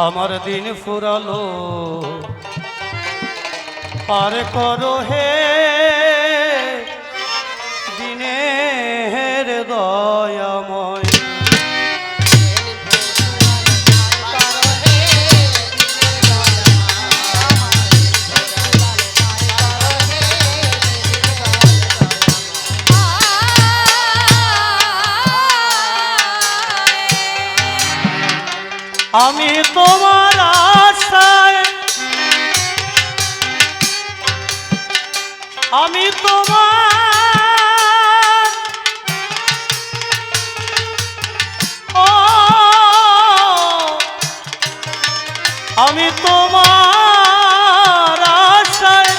আমার দিন ফুরালো পার করো হে দিনের দয়াময়। আমি তোমার আশায়, আমি তোমার ও আমি তোমার আশায়,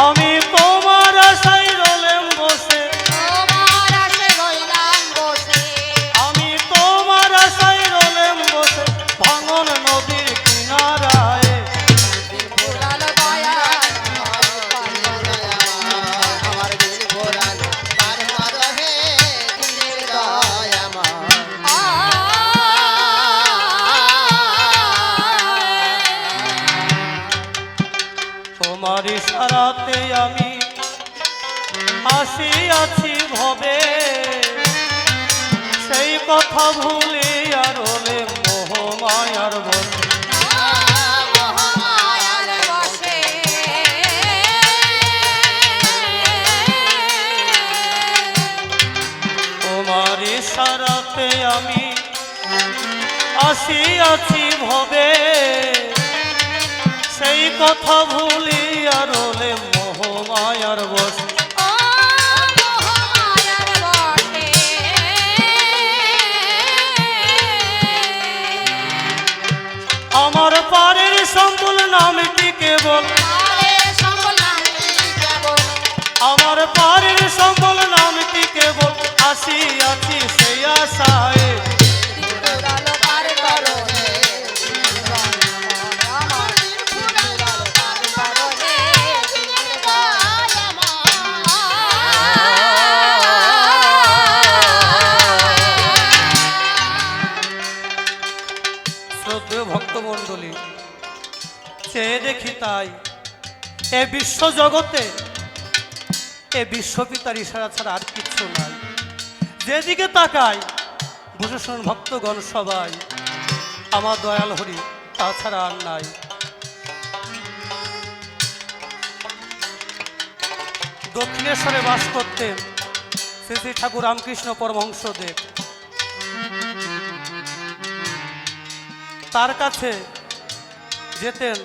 আমি তোমার আশায় রলেম বসে, আমি তোমার আশায় রলেম বসে ভাঙন নদীর কিনারায়। তোমার ইশারাতে আমি আসিয়াছি ভবে, সেই কথা ভুলে আর হলে মোহমায়ার বসে। তোমার ইশারাতে আমি আসিয়াছি ভবে, সেই কথা ভুলি আর হলে মোহমায়ার বসে। আমার পারের সম্বল নামটি কেবল, আমার পারের সম্বল নামটি কেবল আসিয়াছি সেই আশায়। ভক্তমণ্ডলী চেয়ে দেখি তাই এ বিশ্ব জগতে এ বিশ্বপিতার ইশারা ছাড়া আর কিচ্ছু নাই। যেদিকে তাকাই বুঝে শুনুন ভক্তগণ সবাই, আমার দয়াল হরি তাছাড়া আর নাই। দক্ষিণেশ্বরে বাস করতেন শ্রী শ্রী ঠাকুর রামকৃষ্ণ পরমহংসদেব। তার কাছে যেতেন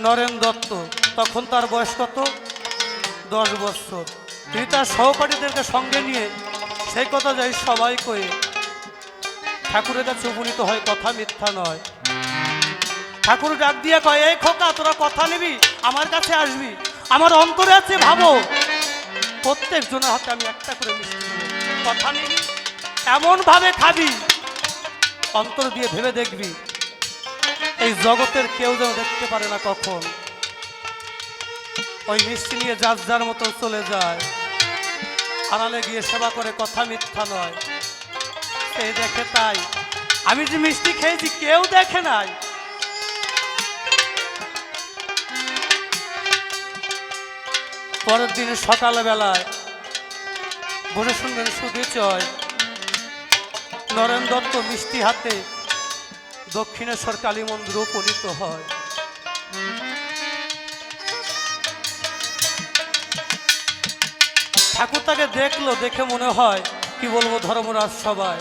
নরেন দত্ত, তখন তার বয়স কত? 10 বছর। তিনি তার সহপাঠীদেরকে সঙ্গে নিয়ে সেই কথা যাই সবাই কয়ে ঠাকুরের কাছে উপনীত হয়, কথা মিথ্যা নয়। ঠাকুর ডাক দিয়ে কয়, এই খোকা তোরা কথা নিবি, আমার কাছে আসবি, আমার অন্তরে আছে ভাবো, প্রত্যেক জনের হাতে আমি একটা করে মিষ্টি দেব, কথা নিবি, এমন ভাবে খাবি অন্তর দিয়ে ভেবে দেখবি এই জগতের কেউ যেন দেখতে পারে না কখন। ওই মিষ্টি নিয়ে যার যার মতন চলে যায়, আড়ালে গিয়ে সেবা করে, কথা মিথ্যা নয়। সেই দেখে তাই আমি যে মিষ্টি খেয়েছি কেউ দেখে নাই। পরের দিন সকালবেলায় বসে শুনবেন শুধু চয় নরেন দত্ত মিষ্টি হাতে দক্ষিণেশ্বর কালী মন্দিরে উপনীত হয়। ঠাকুর তাকে দেখলো, দেখে মনে হয় কি বলবো ধর্মরাজ সবাই,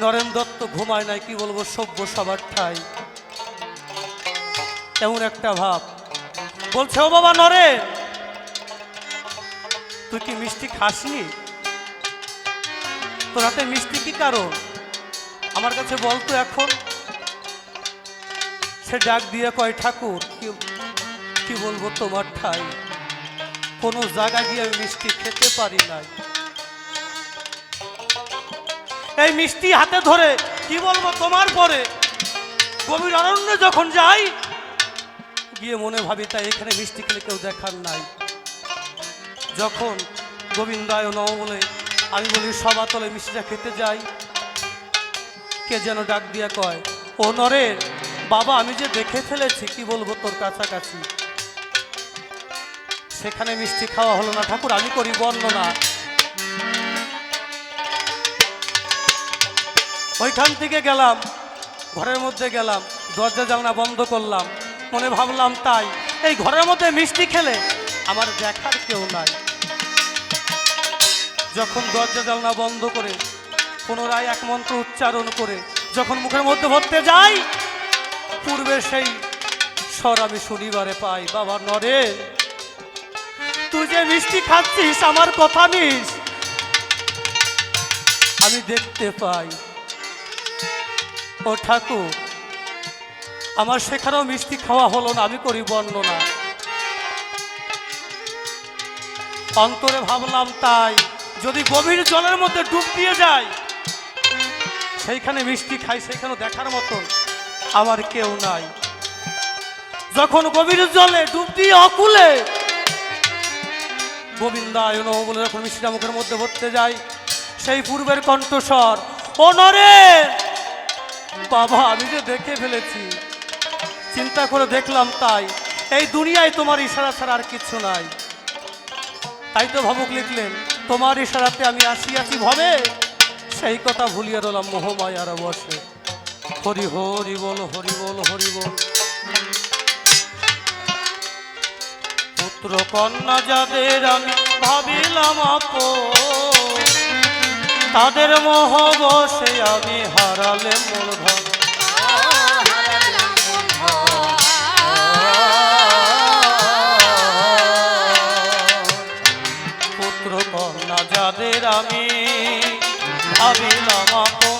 নরেন দত্ত ঘুমায় নাই, কি বলবো সভ্য সবার ঠাই, এমন একটা ভাব। বলছে, ও বাবা নরেন, তুই কি মিষ্টি খাসনি? তোর হাতে মিষ্টি কি কারণ আমার কাছে বলতো এখন? সে ডাক দিয়ে কয়, ঠাকুর কি বলবো তোমার ঠাই, কোনো জায়গা গিয়ে আমি মিষ্টি খেতে পারি নাই। এই মিষ্টি হাতে ধরে কি বলবো তোমার পরে গভীর অরণ্যে যখন যাই, গিয়ে মনে ভাবি তাই এখানে মিষ্টি খেলে কেউ দেখার নাই। যখন গোবিন্দায় নম বলে আমি বলি সবাতলে মিষ্টিটা খেতে যাই, কে যেন ডাক দিয়া কয়, ও নরেন বাবা আমি যে দেখে ফেলেছি কি বলবো তোর কাছাকাছি। সেখানে মিষ্টি খাওয়া হলো না ঠাকুর, আমি করি বর্ণনা। ওইখান থেকে গেলাম, ঘরের মধ্যে গেলাম, দরজা জানলা বন্ধ করলাম, মনে ভাবলাম তাই এই ঘরের মধ্যে মিষ্টি খেলে আমার দেখার কেউ নাই। যখন দরজা জানলা বন্ধ করে পুনরায় এক মন্ত্র উচ্চারণ করে যখন মুখের মধ্যে ভরতে যাই, পূর্বে সেই স্বর আমি শুনিবারে পাই, বাবা নরেন তুই যে মিষ্টি খাচ্ছিস আমার কথা নিস, আমি দেখতে পাই। ও ঠাকুর আমার সেখানেও মিষ্টি খাওয়া হলো না, আমি করি বর্ণনা। অন্তরে ভাবলাম তাই যদি গভীর জলের মধ্যে ডুব দিয়ে যায় সেইখানে মিষ্টি খাই, সেখানে দেখার মতন আমার কেউ নাই। যখন গভীর জলে ডুব দিয়ে অকুলে গোবিন্দায় নমঃ বলে যখন মিষ্টিটা মুখের মধ্যে ভরতে যাই, সেই পূর্বের কণ্ঠস্বর, ও নরেন বাবা আমি যে দেখে ফেলেছি। চিন্তা করে দেখলাম তাই এই দুনিয়ায় তোমার ইশারা ছাড়া আর কিছু নাই। তাই তো ভাবুক লিখলেন, তোমার ইশারাতে আমি আসিয়াছি ভবে, সেই কথা ভুলিয়া রলাম মোহমায়ার বসে। হরি হরি বল হরি বল হরি বল। পুত্র কন্যা যাদের আমি ভাবিলাম আপন, তাদের মোহ বসে আমি হারালে মূলধন। পুত্র কন্যা যাদের আমি ভাবিলাম আপন,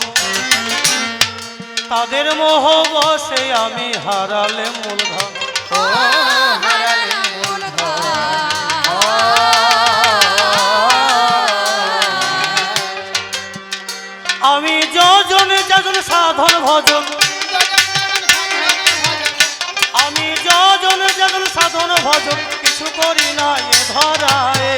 তাদের মোহ বসে আমি হারালে মূলধন। আমি যজনে যজন সাধন ভজন, আমি যজনে যজন সাধন ভজন কিছু করি না এ ধরায়।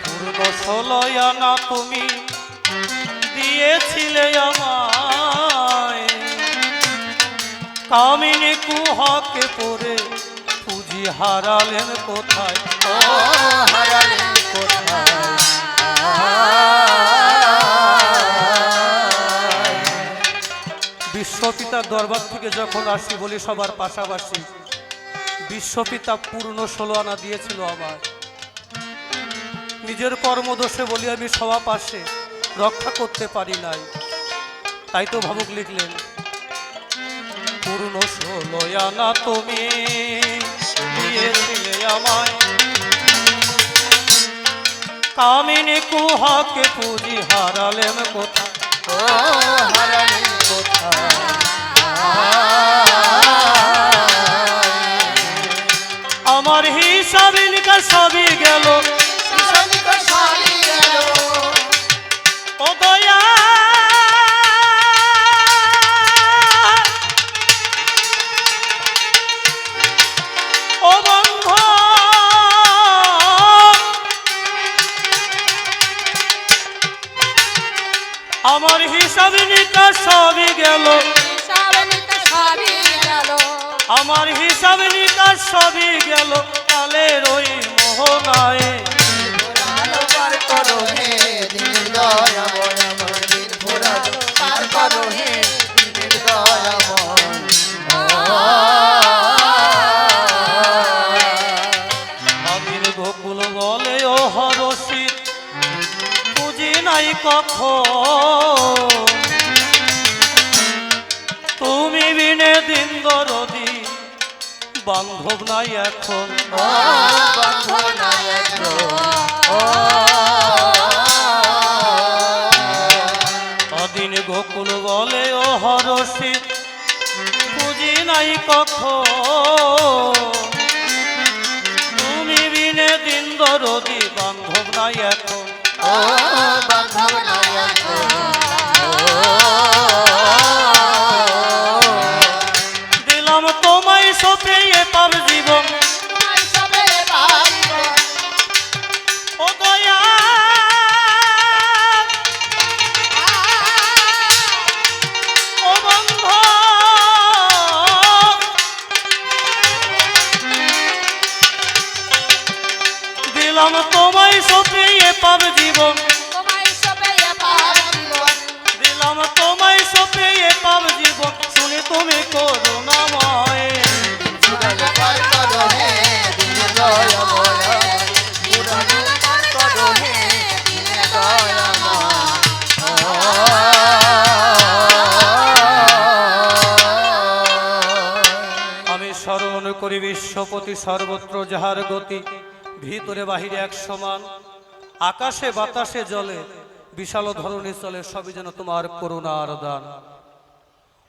পূর্ণ 16 আনা তুমি দিয়েছিলে আমায়, কামিনী কুহকে পরে পুঁজি হারালেন কোথায়, ও হারালেন কোথায়। বিশ্বপিতার দরবার থেকে যখন আসি বলি সবার পাশাপাশি, বিশ্বপিতা পূর্ণ 16 আনা দিয়েছিল আমার। নিজের কর্মদোষে বলি আমি সবার পাশে রক্ষা করতে পারি নাই। তাই তো ভাবুক লিখলেন, পূর্ণ 16 আনা তুমি দিয়েছিলে আমায়, কামিনী কুহকে পুঁজি হারালেন কোথায়, ও হারালেন কোথায়। আমার হিসাব নিকাশ সবই গেল, ও দয়া ও বন্ধ আমার হিসাব নিকাশ সবই গেল, আমার হিসাব নিকাশ সবই গেল কালের ওই মোহনায়। আমির গোকুল বলে ও হরষিত পুঁজি নাই কখন, তুমি বিনে দিন দরদি বান্ধব নাই এখন, বান্ধব নাই এখন। অদিন গোকুল বলে ও হরষিত পুঁজি নাই কখন, তুমি বিনে দিন দরদি বান্ধব নাই এখন, বান্ধব নাই এখন। দিলাম তোমায় সপিয়ে পাব জীবন, দিলাম তোমায় সপিয়ে পাব জীবন, শুনে তুমি করুণাময়। আমি স্মরণ করি বিশ্বপতি সর্বত্র যাহার গতি, ভিতরে বাহিরে এক সমান, আকাশে বাতাসে জলে বিশাল ধরণী চলে, সবই যেন তোমার করুণার দান।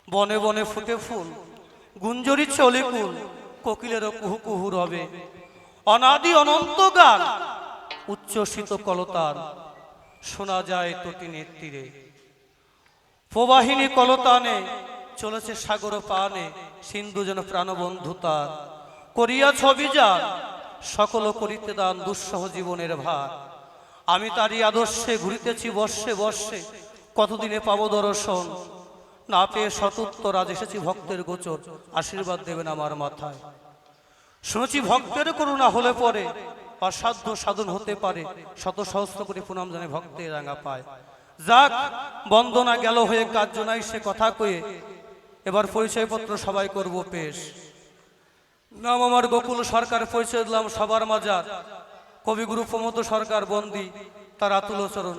বনে বনে ফুটে ফুল, গুঞ্জরিচ্ছে অলিকুল, কোকিলেরও কুহু কুহু রবে, অনাদি অনন্ত গান উচ্চসিত কলতার শোনা যায় তটিনীর তীরে। প্রবাহিনী কলতানে চলেছে সাগর পানে, সিন্ধু যেন প্রাণবন্ধু তার, করিয়া ছবি যান সকল করিতে দান দুঃসহ জীবনের ভার। আমি তারই আদর্শে ঘুরিতেছি বর্ষে বর্ষে, কতদিনে পাবো দর্শন, না পেয়ে সতুত্তর আজ এসেছি ভক্তের গোচর, আশীর্বাদ দেবেন আমার মাথায়। শুনেছি ভক্তের করুণা হলে পরে অসাধ্য সাধন হতে পারে, শত সহস্র কোটি প্রণাম জানে ভক্তের রাঙা পায়। যাক বন্দনা গেল হয়ে কার্য নাই সে কথা কয়ে, এবার পরিচয়পত্র সবাই করব পেশ। নাম আমার গোকুল সরকার, পরিচয় দিলাম সবার মাজার, কবিগুরু প্রমোদ সরকার বন্দী তার আতুল চরণ।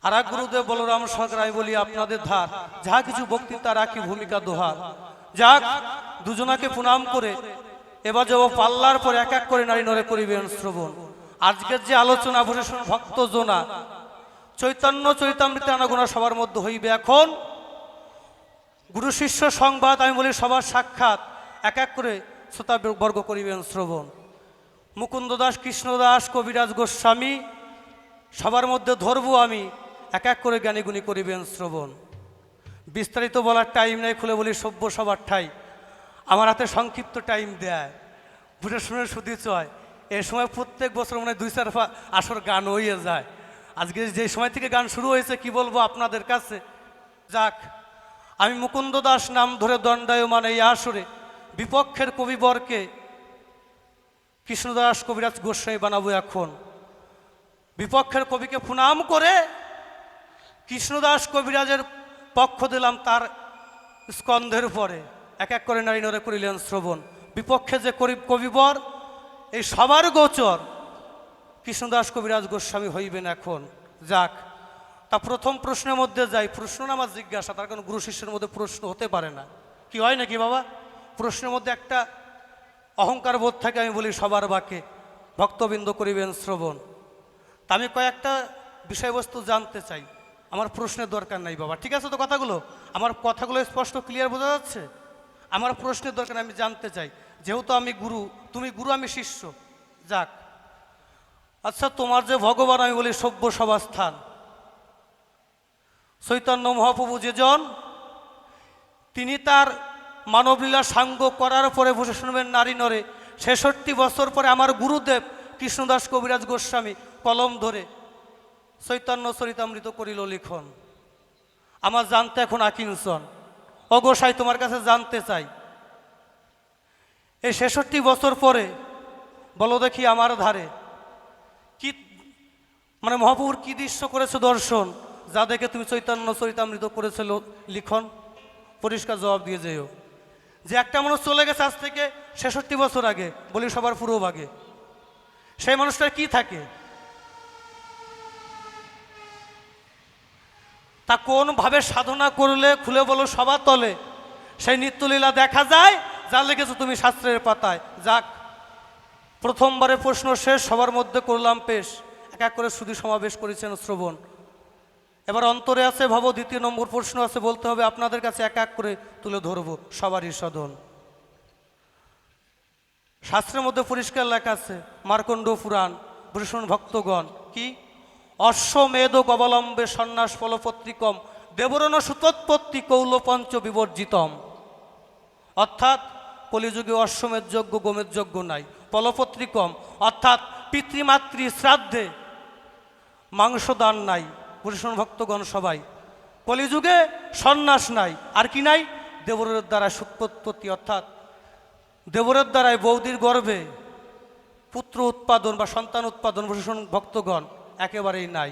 আর এক গুরুদেব বলরাম সরকার, আমি বলি আপনাদের ধার, যাহা কিছু বক্তৃতা রাখি ভূমিকা দোহার। যাক দুজনাকে প্রণাম করে এবার যাব পাল্লার পর এক এক করে নারী নরে করিবেন শ্রবণ। আজকের যে আলোচনা ভূষণ ভক্ত জোনা, চৈতন্য চৈতামৃতে আনাগোনা সবার মধ্যে হইবে এখন। গুরু শিষ্য সংবাদ, আমি বলি সবার সাক্ষাৎ, এক এক করে শ্রোতা বর্গ করিবেন শ্রবণ। মুকুন্দ দাস, কৃষ্ণ দাস, কবিরাজ গোস্বামী সবার মধ্যে ধরবো আমি, এক এক করে জ্ঞানীগুণী করিবেন শ্রবণ। বিস্তারিত বলার টাইম নেই, খুলে বলি সভ্য সবার ঠাই। আমার হাতে সংক্ষিপ্ত টাইম দেয়, বুঝে শুনে শুধু চয়। এই সময় প্রত্যেক বছর মানে 2-4 আসর গান হয়ে যায়। আজকে যে সময় থেকে গান শুরু হয়েছে কি বলবো আপনাদের কাছে। যাক আমি মুকুন্দ দাস নাম ধরে দণ্ডায়মান এই আসরে বিপক্ষের কবিবরকে কৃষ্ণদাস কবিরাজ গোস্বামী বানাবো এখন। বিপক্ষের কবিকে প্রণাম করে কৃষ্ণদাস কবিরাজের পক্ষ দিলাম তার স্কন্ধের পরে, এক এক করে নারী নরে করিলেন শ্রবণ। বিপক্ষে যে কবিবর এই সবার গোচর কৃষ্ণদাস কবিরাজ গোস্বামী হইবেন এখন। যাক তা প্রথম প্রশ্নের মধ্যে যাই। প্রশ্ন না আমার জিজ্ঞাসা, তার কারণ গুরু শিষ্যের মধ্যে প্রশ্ন হতে পারে না, কি হয় নাকি বাবা? প্রশ্নের মধ্যে একটা অহংকার বোধ থাকে, আমি বলি সবার বাকে ভক্তবৃন্দ করিবেন শ্রবণ। তা আমি কয়েকটা বিষয়বস্তু জানতে চাই, আমার প্রশ্নের দরকার নাই বাবা, ঠিক আছে তো? কথাগুলো আমার কথাগুলো স্পষ্ট ক্লিয়ার বোঝা যাচ্ছে? আমার প্রশ্নের দরকার, আমি জানতে চাই, যেহেতু আমি গুরু, তুমি গুরু, আমি শিষ্য। যাক আচ্ছা, তোমার যে ভগবান, আমি বলি সভ্য সভাস্থান চৈতন্য মহাপ্রভু যেজন, তিনি তার মানবলীলা সাঙ্গ করার পরে বসে শুনবেন নারী নরে। 66 বছর পরে আমার গুরুদেব কৃষ্ণদাস কবিরাজ গোস্বামী কলম ধরে চৈতন্য চরিতামৃত করিল লিখন। আমার জানতে এখন আকিঞ্চন, ও গোসাই তোমার কাছে জানতে চাই, এই 66 বছর পরে বলো দেখি আমার ধারে কি মানে মহাপ্রভুর কি দৃশ্য করেছে দর্শন, যা দেখে তুমি চৈতন্য চরিতামৃত করেছিল লিখন? পরিষ্কার জবাব দিয়ে যেও। যে একটা মানুষ চলে গেছে আজ থেকে 66 বছর আগে, বলি সবার পূর্ব ভাগে, সেই মানুষটার কি থাকে? তা কোনভাবে সাধনা করলে খুলে বলো সবার তলে সেই নিত্যলীলা দেখা যায় যা লিখেছো তুমি শাস্ত্রের পাতায়। যাক প্রথমবারে প্রশ্ন শেষ, সবার মধ্যে করলাম পেশ, এক এক করে শুধু সমাবেশ করেছেন শ্রবণ। এবার অন্তরে আছে ভাবো, দ্বিতীয় নম্বর প্রশ্ন আছে, বলতে হবে আপনাদের কাছে, এক এক করে তুলে ধরবো সবারই সদন। শাস্ত্রের মধ্যে পরিষ্কার লেখা আছে, মার্কণ্ড পুরাণ, ভূষণ ভক্তগণ, কি অশ্বমেধ অবলম্বে সন্ন্যাস ফলপত্রিকম দেবরণ সুতোৎপত্তি কৌল পঞ্চ বিবর্জিতম। অর্থাৎ কলিযুগে অশ্বমেধ যজ্ঞ গোমেধ যজ্ঞ নাই, ফলপত্রিকম অর্থাৎ পিতৃমাতৃ শ্রাদ্ধে মাংস দান নাই। ভূষণ ভক্তগণ সবাই, কলিযুগে সন্ন্যাস নাই, আর কি নাই? দেবরের দ্বারা সুতোৎপত্তি, অর্থাৎ দেবরের দ্বারাই বৌদির গর্ভে পুত্র উৎপাদন বা সন্তান উৎপাদন প্রশাসন ভক্তগণ একেবারেই নাই,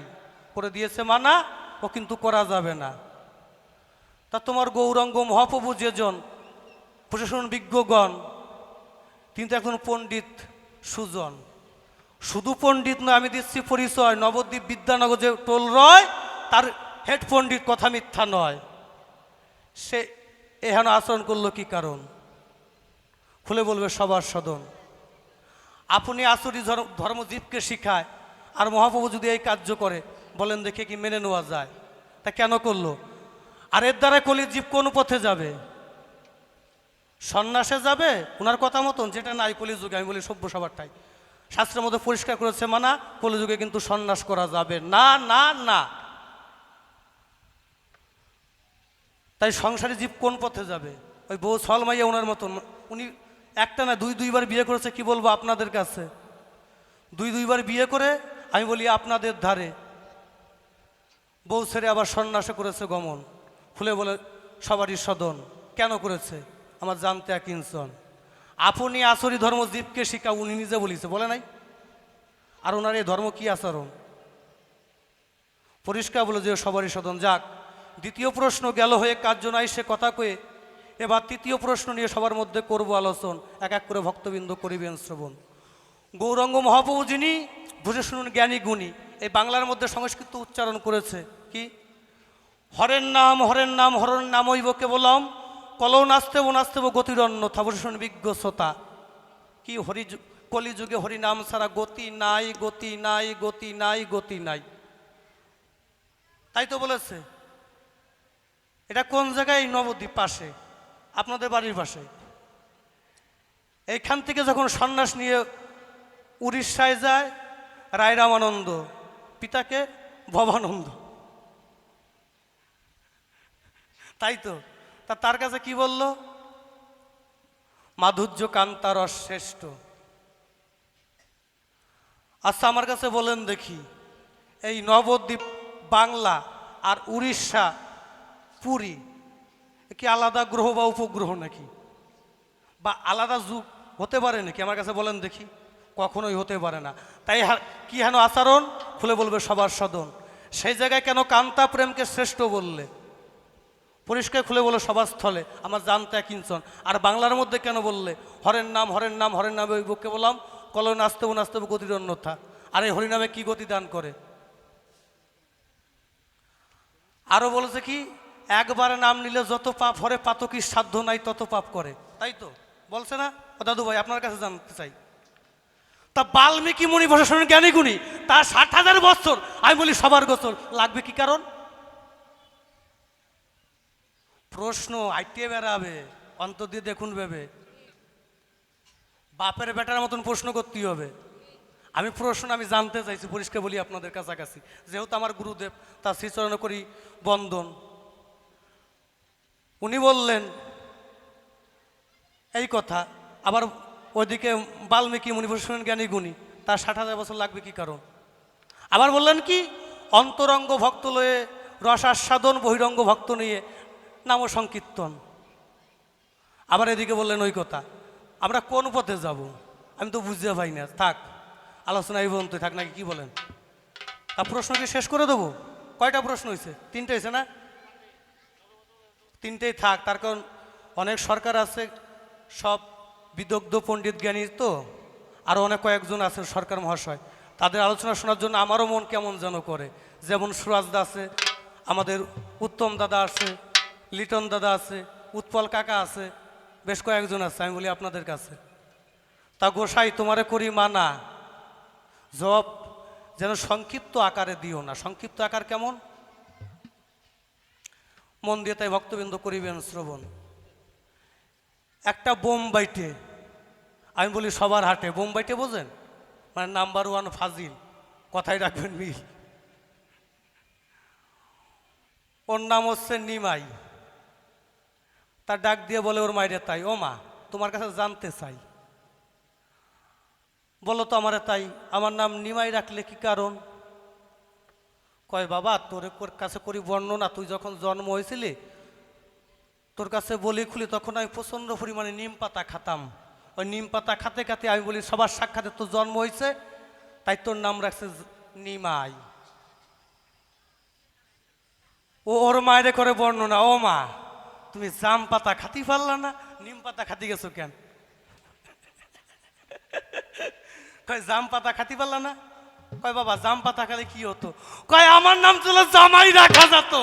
করে দিয়েছে মানা, ও কিন্তু করা যাবে না। তা তোমার গৌরাঙ্গ মহাপ্রভু যেজন প্রশাসন বিজ্ঞগণ, তিনি তো একজন পণ্ডিত সুজন। শুধু পণ্ডিত নয়, আমি দিচ্ছি পরিচয়, নবদ্বীপ বিদ্যানগর যে টোল রয় তার হেড পণ্ডিত, কথা মিথ্যা নয়। সে এহেন আচরণ করলো কি কারণ? খুলে বলবে সবার সদন। আপনি আসরি ধর্মজীবকে শিখায়, আর মহাপ্রভু যদি এই কার্য করে, বলেন দেখে কি মেনে নেওয়া যায়? তা কেন করলো? আর এর দ্বারা কলির জীব কোন পথে যাবে? সন্ন্যাসে যাবে ওনার কথা মতন, যেটা নাই কলিযুগে। আমি বলি সভ্য সবারটাই শাস্ত্রের মধ্যে পরিষ্কার করেছে মানা, কলিযুগে কিন্তু সন্ন্যাস করা যাবে না, না, না। তাই সংসারী জীব কোন পথে যাবে? ওই বউ ছলমাইয়া ওনার মতন। উনি একটা না দুইবার বিয়ে করেছে, কি বলবো আপনাদের কাছে। দুইবার বিয়ে করে আমি বলি আপনাদের ধারে বউ ছেড়ে আবার সন্ন্যাসে করেছে গমন। খুলে বলে সবারই সদন। কেন করেছে? আমার জানতে কিঞ্চন। আপনি আসরি ধর্ম জীবকে শিখা, উনি নিজে বলিছে, বলে নাই? আর ওনার এই ধর্ম কি আচরণ? পরিষ্কার বলে যে সবারই সদন। যাক, দ্বিতীয় প্রশ্ন গেল হয়ে, কার্য নাই সে কথা কয়ে। এবার তৃতীয় প্রশ্ন নিয়ে সবার মধ্যে করব আলোচন, এক এক করে ভক্তবৃন্দ করিবেন শ্রবণ। গৌরাঙ্গ মহাপ্রভু যিনি বুঝে শুনুন জ্ঞানী গুণী, এই বাংলার মধ্যে সংস্কৃত উচ্চারণ করেছে কি? হরের নাম হরের নাম হরের নাম হইব কেবলম, কলৌ নাস্তেব নাস্তেব গতির অন্যথা। বুঝে শুনুন বিজ্ঞ শ্রোতা, কি হরি কলিযুগে হরি নাম ছাড়া গতি নাই, গতি নাই, গতি নাই, গতি নাই। তাই তো বলেছে। এটা কোন জায়গায়? নবদ্বীপ পাশে, আপনাদের বাড়ির পাশে। এইখান থেকে যখন সন্ন্যাস নিয়ে উড়িষ্যায় যায়, রায় রামানন্দ, পিতাকে ভবানন্দ, তাই তো। তার কাছে কি বলল? মাধুর্য কান্তা রস শ্রেষ্ঠ। আচ্ছা, আমার কাছে বলেন দেখি, এই নবদ্বীপ বাংলা আর উড়িষ্যা পুরী কি আলাদা গ্রহ বা উপগ্রহ নাকি? বা আলাদা যুগ হতে পারে নাকি? আমার কাছে বলেন দেখি। কখনোই হতে পারে না। তাই কি হেন আচরণ? খুলে বলবে সবার সদন। সেই জায়গায় কেন কান্তা প্রেমকে শ্রেষ্ঠ বললে? পরিষ্কার খুলে বলো সবার স্থলে, আমার জানতে কিঞ্চন। আর বাংলার মধ্যে কেন বললে হরের নাম হরের নাম হরের নামে ওই বুককে বললাম, কলৌ নাস্তেব নাস্তেব গতির অন্যথা। আর এই হরিনামে কি গতি দান করে? আরো বলেছে কি, একবার নাম নিলে যত পাপ হরে পাতকির সাধ্য নাই তত পাপ করে। তাই তো বলছে না? ও দাদু ভাই, আপনার কাছে জানতে চাই, তা বাল্মীকি মুনি প্রশাসনের জ্ঞানী গুণী, তার 60,000 বছর, আমি বলি সবার গোচর লাগবে কি কারণ? প্রশ্ন আইটে বেড়াবে, অন্তর দিয়ে দেখুন ভেবে। বাপের বেটার মতন প্রশ্ন করতেই হবে। আমি আমি জানতে চাইছি, পরিষ্কার বলি আপনাদের কাছাকাছি, যেহেতু আমার গুরুদেব, তার শ্রীচরণ করি বন্দন। উনি বললেন এই কথা। আবার ওইদিকে বাল্মীকি মুনি প্রশাসনের জ্ঞানী গুণী, তার 60,000 বছর লাগবে কি কারণ? আবার বললেন কি, অন্তরঙ্গ ভক্ত লয়ে রসাস্বাদন, বহিরঙ্গ ভক্ত নিয়ে নাম সংকীর্তন। আবার এদিকে বললেন ওই কথা। আমরা কোন পথে যাব? আমি তো বুঝতে পাই না। থাক, আলোচনা এই পর্যন্ত থাক নাকি, কি বলেন? তা প্রশ্ন কি শেষ করে দেবো? কয়টা প্রশ্ন হয়েছে? 3টে হয়েছে না? 3টেই থাক। তার কারণ অনেক সরকার আছে, সব বিদগ্ধ পণ্ডিত জ্ঞানী তো, আরও অনেক কয়েকজন আছেন সরকার মহাশয়, তাদের আলোচনা শোনার জন্য আমারও মন কেমন যেন করে। যেমন সুরাজ দা আছে, আমাদের উত্তম দাদা আছে, লিটন দাদা আছে, উৎপল কাকা আছে, বেশ কয়েকজন আছে। আমি বলি আপনাদের কাছে, তা গোসাই তোমারে করি মানা, জব যেন সংক্ষিপ্ত আকারে দিও না। সংক্ষিপ্ত আকার কেমন? মন দিয়ে তাই ভক্তবৃন্দ করিবেন শ্রবণ। একটা বোম্বাইটে, আমি বলি সবার হাটে, বোম্বাইটে বোঝেন? মানে নাম্বার 1 ফাজিল, কথাই রাখবেন মিল। ওর নাম হচ্ছে নিমাই। তার ডাক দিয়ে বলে ওর মাইরে তাই, ও মা তোমার কাছে জানতে চাই, বলো তো আমারে তাই, আমার নাম নিমাই রাখলে কি কারণ? কয় বাবা, তোর কাছে করি বর্ণনা, তুই যখন জন্ম হয়েছিলি তোর কাছে বলি খুলি, তখন আমি প্রচণ্ড পরিমাণে নিম পাতা খাতাম। ওই নিম পাতা খাতে খাতে আমি বলি সবার সাক্ষাতে তোর জন্ম হয়েছে, তাই তোর নাম রাখছে নিমাই। ও ওর মায়ের করে বর্ণনা, ও মা তুমি জাম পাতা খাতি পারলা না, নিম পাতা খাতি গেছো কেন? কয় জাম পাতা খাতি পারলা না? কয় বাবা জাম পাতা খালে কি হতো? কয় আমার নাম ছিল জামাই রাখা যেত,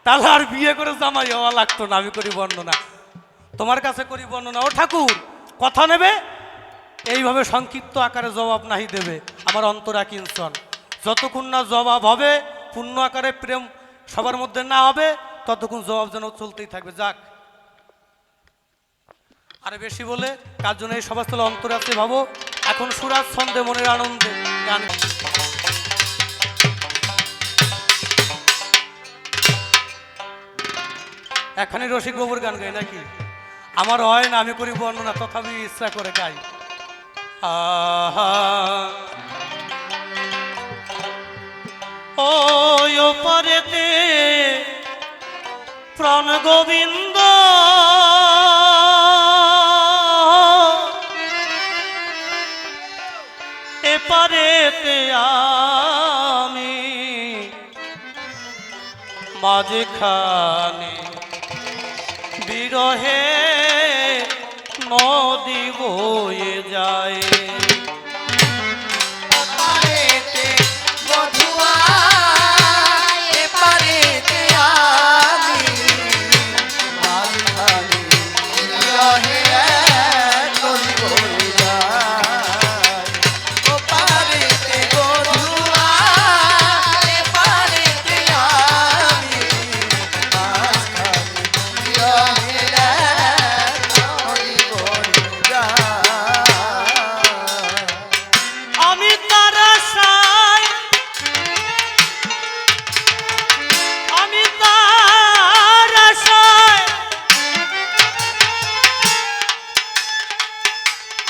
তাহলে আর বিয়ে করে জামাই হওয়া লাগতো না। আমি করি বর্ণনা, তোমার কাছে করি বর্ণনা। ও ঠাকুর কথা নেবে, এইভাবে সংক্ষিপ্ত আকারে জবাব নাহি দেবে আমার অন্তরা কিঞ্চন। যতক্ষণ না জবাব হবে, পূর্ণ আকারে প্রেম সবার মধ্যে না হবে, ততক্ষণ জবাব যেন চলতেই থাকবে। যাক, আর বেশি বলে কার জন্য এই সভাস্থলে অন্তরে আছে ভাবো। এখন সুরাজ ছন্দে মনের আনন্দে গান। এখানে রসিক বাবুর গান গাই নাকি? আমার হয় না, আমি করি বর্ণনা, তথাপি ইচ্ছা করে গাই। ওই ওপারেতে প্রাণ গোবিন্দ এপারেতে আমি মাঝখানে বিরহে নদী বয়ে যায়।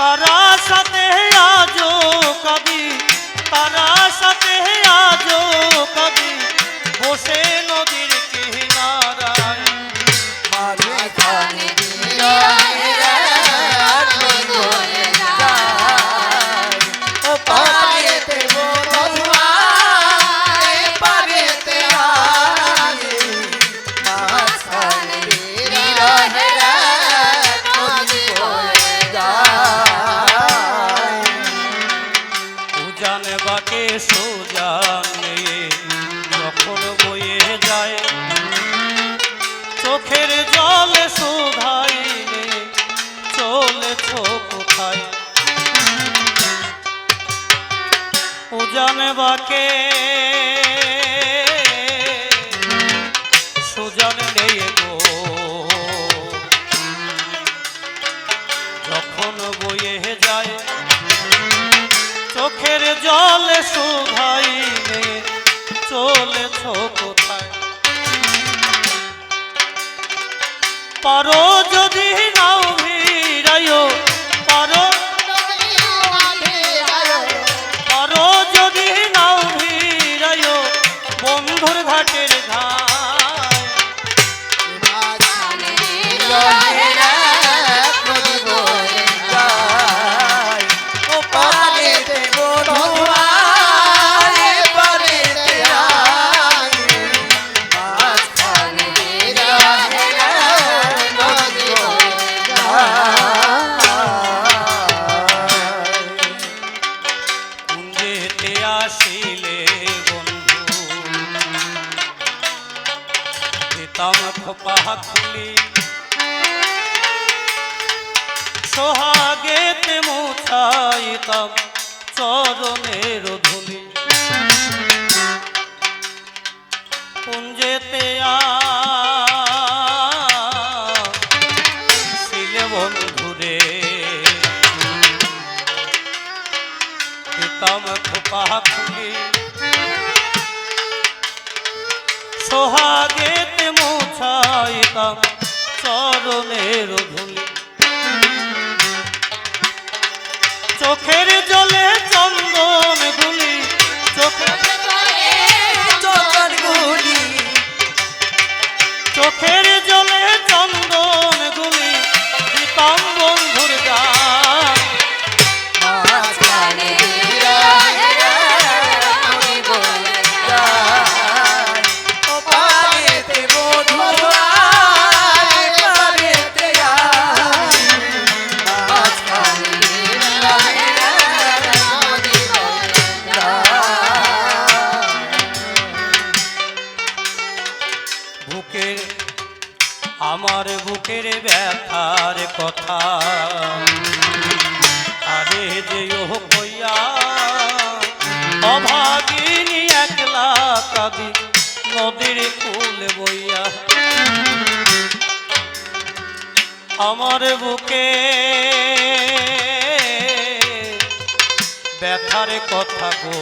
তারা সাথে আজো কবি, তারা সাথে আজো কবি বসে নদীর কিনারায়। মাঝখানে ও পারেতে বধুয়া পারেতে আমি মাঝখানে বিরহে নদী বয়ে যায়। উজানে বাকে সুজানে যখন বয়ে যায়, চোখের জল শুধাইলে চলেছ কোথায়? উজানে বাকে সুজান নেই গো, যখন বয়ে যায় চোখের জল শুধাইলে চলেছ কোথায়? পারো যদি নাও ভিড়াইও, পারো পারো যদি নাও ভিড়াইও বন্ধুর ঘাটের ঘাট। আসিলে বন্ধু দিতাম খোপা খুলি, সোহাগেতে মুছাইতাম চরণের ধুলি। কুঞ্জেতে আসিলে বন্ধুরে দিতাম খোপা খুলি, সোহাগেতে মুছাইতাম চরণের ধুলি। চোখের জলে চন্দন গুলি, চোখের গুলি, চোখের জলে চন্দন গুলি দিতাম বন্ধুর গান। বুকের ব্যথার কথা আরে যে ও কইয়া অভাগিনী একলা কাঁদি নদীর কুল বইয়া আমার বুকে ব্যথার কথা গো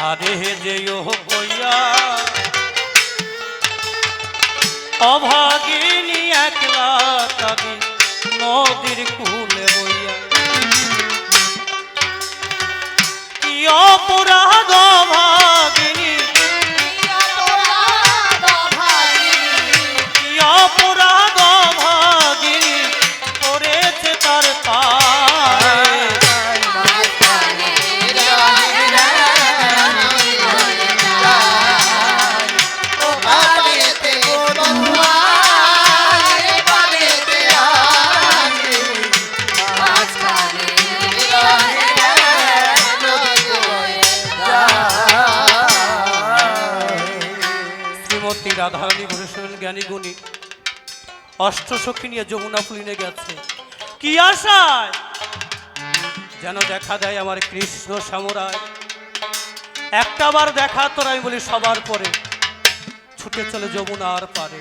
আরে যে ও কইয়া অভাগিনী একলা কাঁদি নদীর কুলে বইয়া কি অপরাধ ভাগিনী কি অপরাধ ভাগিনী করেছে তার পায়ে রাধারানী বলেছিলেন জ্ঞানী গুণী অষ্টসখী নিয়ে যমুনা পুলিনে গেছে কি আশায় যেন দেখা দেয় আমার কৃষ্ণ সামরায় একটা বার দেখা তোর আমি বলি সবার পরে ছুটে চলে যমুনার পারে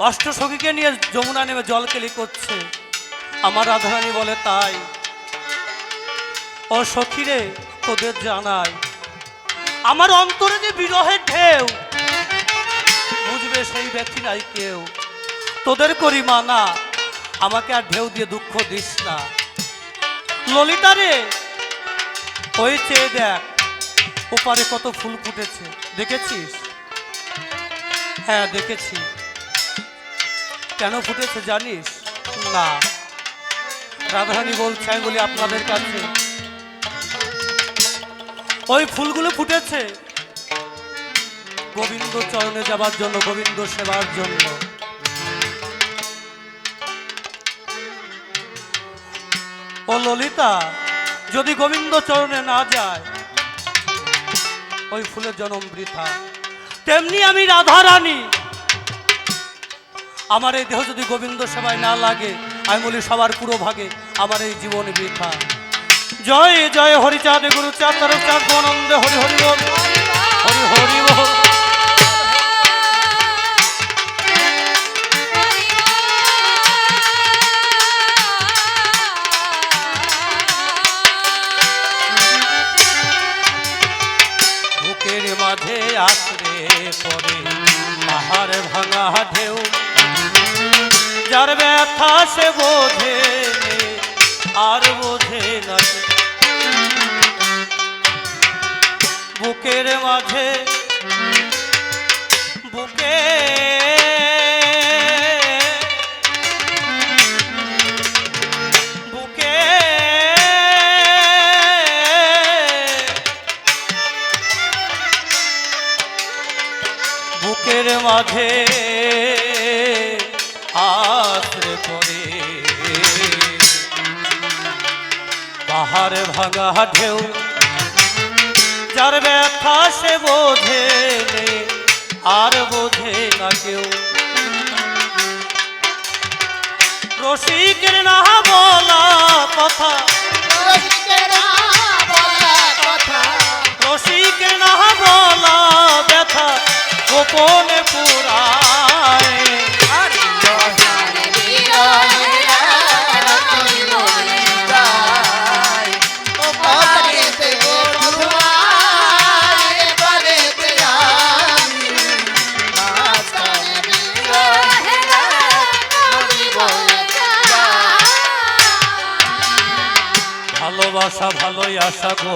অষ্টসখীকে নিয়ে যমুনা নেমে জলকেলি করছে আমার রাধারানী বলে তাই ও সখীরে তোদের জানাই আমার অন্তরে যে বিরহের ঢেউ বুঝবে সেই ব্যক্তি নাই কেউ তোদের করি মানা আমাকে আর ঢেউ দিয়ে দুঃখ দিস না ললিতা রে ওই চেয়ে দেখ ওপারে কত ফুল ফুটেছে দেখেছিস হ্যাঁ দেখেছি কেন ফুটেছে জানিস না রাধারানী বলছে আমি বলি আপনাদের কাছে ওই ফুলগুলো ফুটেছে গোবিন্দ চরণে যাবার জন্য গোবিন্দ সেবার জন্য ও ললিতা যদি গোবিন্দ চরণে না যায় ওই ফুলের জন্ম বৃথা তেমনি আমি রাধারানী আমার এই দেহ যদি গোবিন্দ সেবায় না লাগে আমি বলি সবার পুরো ভাগে আমার এই জীবন বৃথা জয় জয় হরিচাঁদ গুরুচাঁদ তরফচাঁদ আনন্দে হরি হরি বল হরি হরি বল বুকের মাঝে আছড়ে পড়ে পাহাড় ভাঙা ঢেউ যার ব্যথা সে বোঝে আর বোঝে না বুকের মাঝে বুকে বুকে বুকের মাঝে আছড়ে পড়ে পাহাড় ভাঙা ঢেউ যার ব্যথা সে বোঝে আর বোঝে না কেউ রসিকের না বলা কথা রসিকের না বলা ব্যথা গোপনে পুরায় ভালোবাসা ভালোই আশা গো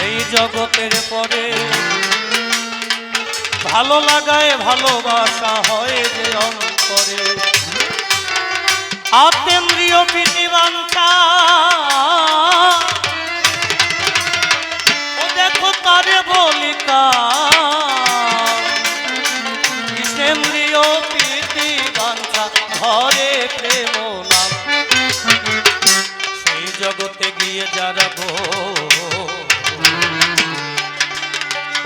এই জগতের পরে ভালো লাগায় ভালোবাসা হয় যে অন্তরে আত্মেন্দ্রিয় প্রীতি বাঞ্ছা ও দেখো তারে বলিকা কৃষ্ণেন্দ্রিয় প্রীতি বাঞ্ছা ঘরে প্রেম নাম সেই জগতে গিয়ে যারা গো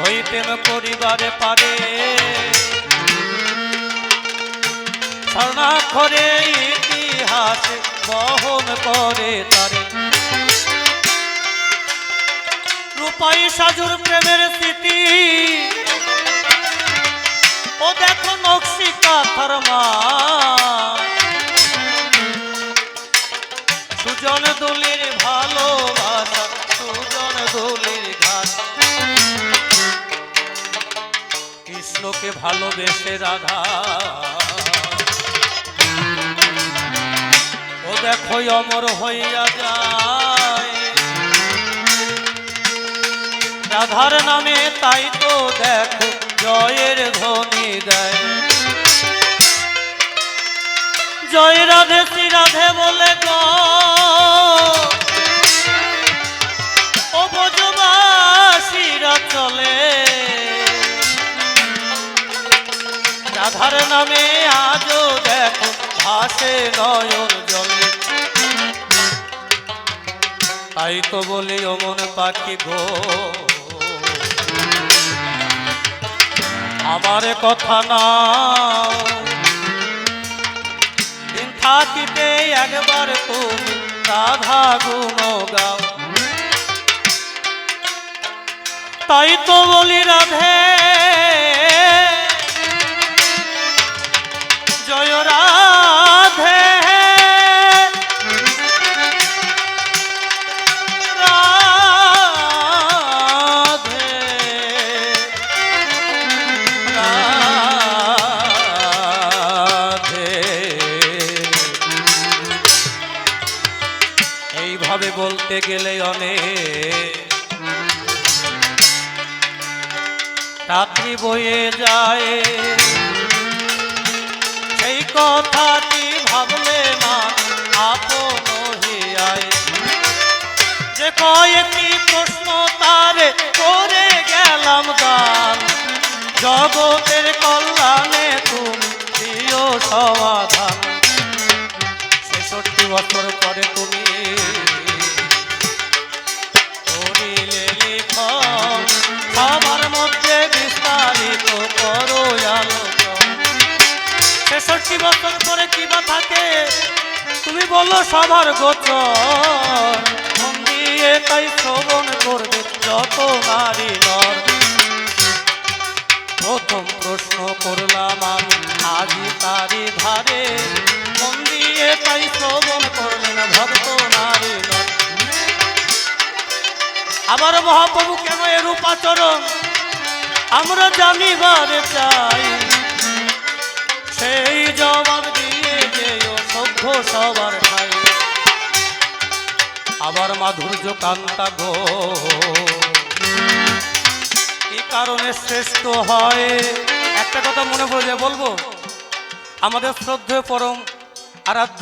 ওই প্রেম করিবারে পারে স্বর্ণাক্ষরে ইতিহাস বহন করে তারে রূপাই সাজুর প্রেমের স্মৃতি ও দেখো নকশি কাঁথার মা সুজন দুলির ভালোবাসা সুজন দুলির ঘাট কৃষ্ণকে ভালোবেসে রাধা ও দেখো অমর হইয়া যায় রাধার নামে তাই তো দেখো জয়ের ধ্বনি দেয় জয় রাধে শ্রী রাধে বলে গো ও ব্রজবাসীরা চলে রাধার নামে আজও দেখো ভাসে নয়ন জলে তাই তো বলি ও মন পাখি গো আমার কথা না দিন থাকিতে একবার তুমি রাধা গুণ গাও তাই তো বলি রাধে জয় রাধে এইভাবে বলতে গেলে অনেক রাত্রি বয়ে যায় সেই কথাটি ভাবলে মা আপন হইয়ায় যে কয়েকটি প্রশ্ন তারে করে গেলাম দান জগতের কল্যাণে তুমি দিও সমাধান ৬৬ বছর পরে তুমি করিলে লিখন সবার মধ্যে বিস্তারিত করো আলোচনা ৬৬ বছর পরে কি বা থাকে তুমি বলো সবার গোচর মন দিয়ে তাই শ্রবণ করবে যত নারী নর প্রথম প্রশ্ন করলাম আমি আজি তারি ধারে মন দিয়ে তাই শ্রবণ করলেন ভক্ত নারী নর আবার মহাপ্রভু কেন এরূপ আচরণ আমরা জানিবারে চাই সেই জবাব দিয়ে যেও সভ্য সবার ঠাই আবার মাধুর্য কান্তা গো কি কারণে শ্রেষ্ঠ হয় একটা কথা মনে পড়ে যায় বলবো আমাদের শ্রদ্ধেয় পরম আরাধ্য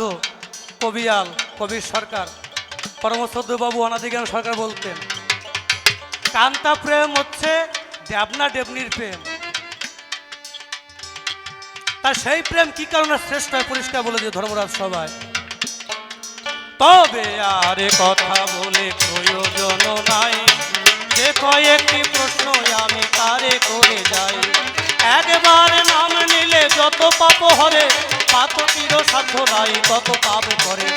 কবিয়াল কবির সরকার পরম শ্রদ্ধেয় বাবু অনাদিজ্ঞান সরকার বলতেন কান্তা প্রেম হচ্ছে দেবনা দেবনির প্রেম তার সেই প্রেম কি কারণে শ্রেষ্ঠ হয় পরিষ্কার বলে যে ধর্মরাজ সবাই তবে আর কথা বলে প্রয়োজন নাই যে কয়েকটি প্রশ্ন আমি তারে করে যাই একবার নাম নিলে যত পাপ হরে পাতকির সাধ্য নাই তত পাপ করে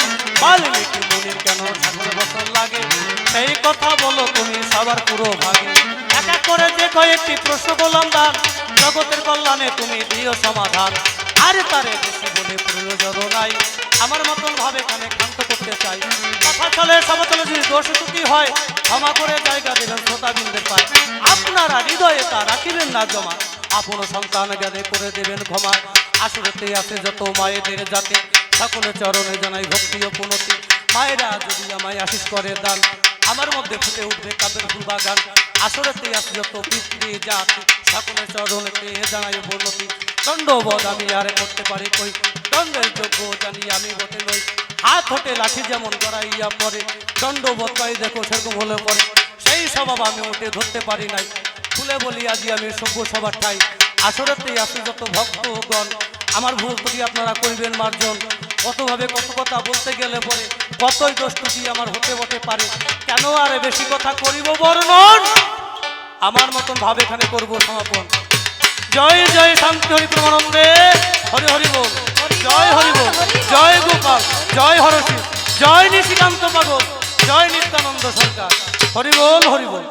বাল্মীকি মুনির কেন ৭০ বছর লাগে সেই কথা বলো তুমি সবার পুরো ভাগে এক এক করে যে কয়েকটি প্রশ্ন বললাম দান জগতের কল্যাণে তুমি দিও সমাধান আরে তারে বেশি বলে প্রয়োজন নাই আমার মতন ভাবে কানে ক্ষান্ত করতে চাই কথা চলে সমতলে যদি দোষ ত্রুটি হয় ক্ষমা করে জায়গা দেবেন শ্রোতাবৃন্দের পায় আপনারা হৃদয়ে তা রাখিবেন না জমা আপন সন্তান জ্ঞানে করে দেবেন ক্ষমা আসরেতে আছে যত মায়েদের জাতি সকলে চরণে জানাই ভক্তি ও পুনতি মায়েরা যদি আমায় আশিস করে দান আমার মধ্যে ফুটে উঠবে কাব্যের ফুল বাগান আসরেতে আছে যত পিতৃ জাতি সকলে চরণেতে জানাই পুনতি দণ্ডবোধ আমি আর করতে পারি কই দণ্ডের যোগ্য জানি আমি বটে নই হাত হতে লাঠি যেমন গড়াইয়া পরে দণ্ডবোধ পাই দেখো সেরকম হলে পরে সেই স্বভাব আমি ওঠে ধরতে পারি নাই খুলে বলি আজি আমি সভ্য সবার ঠাই আসরেতেই আছে যত ভক্তগণ আমার ভুল ত্রুটি আপনারা করিবেন মার্জন কতভাবে কত কথা বলতে গেলে পরে কতই দোষ ত্রুটি আমার হতে বটে পারে কেন আর বেশি কথা করিব বর্ণন আমার মতন ভাবে এখানে করব সমাপন। জয় জয় শান্তি হরি প্রমানন্দে, হরি হরি বল, জয় হরি বল, জয় গোপাল, জয় হরসি, জয় নিশিকান্ত পাগল, জয় নিত্যানন্দ সরকার, হরি বল হরি বল।